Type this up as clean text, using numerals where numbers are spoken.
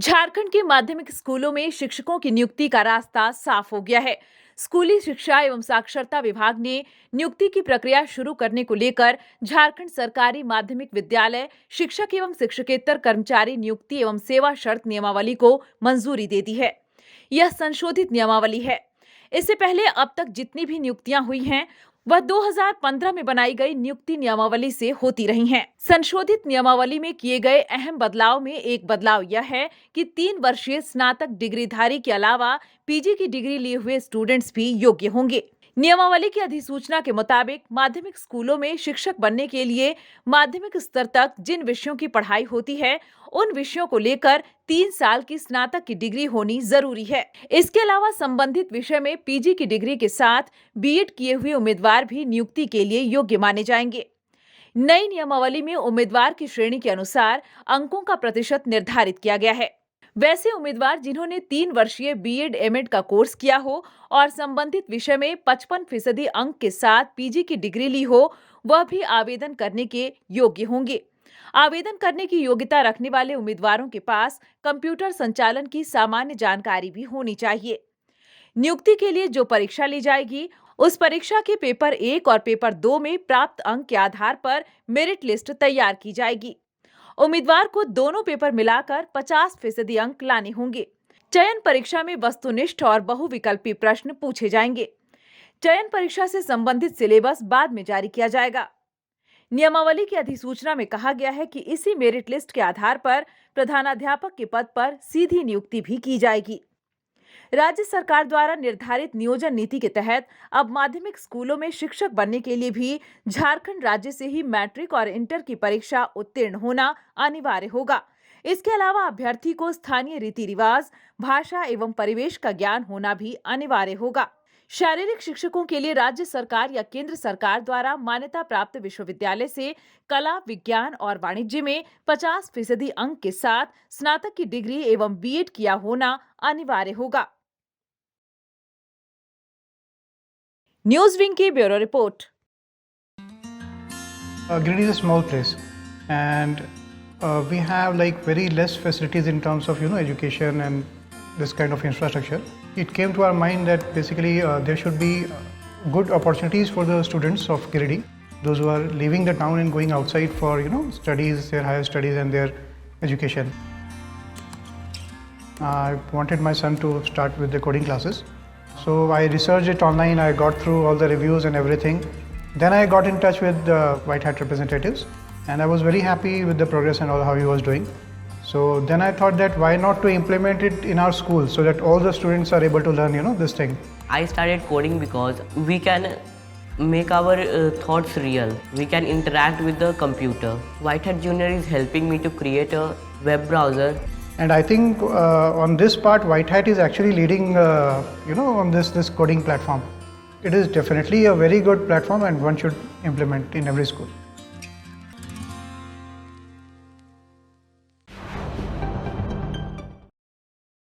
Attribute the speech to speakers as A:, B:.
A: झारखंड के माध्यमिक स्कूलों में शिक्षकों की नियुक्ति का रास्ता साफ हो गया है। स्कूली शिक्षा एवं साक्षरता विभाग ने नियुक्ति की प्रक्रिया शुरू करने को लेकर झारखंड सरकारी माध्यमिक विद्यालय शिक्षक एवं शिक्षकेतर कर्मचारी नियुक्ति एवं सेवा शर्त नियमावली को मंजूरी दे दी है। यह संशोधित नियमावली है। इससे पहले अब तक जितनी भी नियुक्तियां हुई हैं वह 2015 में बनाई गई नियुक्ति नियमावली से होती रही हैं। संशोधित नियमावली में किए गए अहम बदलाव में एक बदलाव यह है कि 3 वर्षीय स्नातक डिग्रीधारी के अलावा पीजी की डिग्री लिए हुए स्टूडेंट्स भी योग्य होंगे। नियमावली की अधिसूचना के मुताबिक माध्यमिक स्कूलों में शिक्षक बनने के लिए माध्यमिक स्तर तक जिन विषयों की पढ़ाई होती है उन विषयों को लेकर 3 साल की स्नातक की डिग्री होनी जरूरी है। इसके अलावा संबंधित विषय में पीजी की डिग्री के साथ बीएड किए हुए उम्मीदवार भी नियुक्ति के लिए योग्य माने जाएंगे। नई नियमावली में उम्मीदवार की श्रेणी के अनुसार अंकों का प्रतिशत निर्धारित किया गया है। वैसे उम्मीदवार जिन्होंने 3 वर्षीय बीएड एमएड का कोर्स किया हो और संबंधित विषय में 55% अंक के साथ पीजी की डिग्री ली हो, वह भी आवेदन करने के योग्य होंगे। आवेदन करने की योग्यता रखने वाले उम्मीदवारों के पास कंप्यूटर संचालन की सामान्य जानकारी भी होनी चाहिए। नियुक्ति के लिए जो परीक्षा ली जाएगी, उस परीक्षा के पेपर 1 और पेपर 2 में प्राप्त अंक के आधार पर मेरिट लिस्ट तैयार की जाएगी। उम्मीदवार को दोनों पेपर मिलाकर 50% अंक लाने होंगे। चयन परीक्षा में वस्तुनिष्ठ और बहुविकल्पी प्रश्न पूछे जाएंगे। चयन परीक्षा से संबंधित सिलेबस बाद में जारी किया जाएगा। नियमावली की अधिसूचना में कहा गया है कि इसी मेरिट लिस्ट के आधार पर प्रधानाध्यापक के पद पर सीधी नियुक्ति भी की जाएगी। राज्य सरकार द्वारा निर्धारित नियोजन नीति के तहत अब माध्यमिक स्कूलों में शिक्षक बनने के लिए भी झारखंड राज्य से ही मैट्रिक और इंटर की परीक्षा उत्तीर्ण होना अनिवार्य होगा। इसके अलावा अभ्यर्थी को स्थानीय रीति रिवाज, भाषा एवं परिवेश का ज्ञान होना भी अनिवार्य होगा। शारीरिक शिक्षकों के लिए राज्य सरकार या केंद्र सरकार द्वारा मान्यता प्राप्त विश्वविद्यालय से कला, विज्ञान और वाणिज्य में 50% अंक के साथ स्नातक की डिग्री एवं बीएड किया होना अनिवार्य होगा। न्यूज विंग की bureau report.
B: Girirdi is a small place, and we have like very less facilities in terms of education and this kind of infrastructure. It came to our mind that basically there should be good opportunities for the students of Girirdi, those who are leaving the town and going outside for studies, their higher studies and their education. I wanted my son to start with the coding classes. So I researched it online, I got through all the reviews and everything. Then I got in touch with the White Hat representatives and I was very happy with the progress and all how he was doing. So then I thought that why not to implement it in our school so that all the students are able to learn this thing.
C: I started coding because we can make our thoughts real. We can interact with the computer. White Hat Junior is helping me to create a web browser.
B: And I think on this part, White Hat is actually leading, on this coding platform. It is definitely a very good platform and one should implement in every school.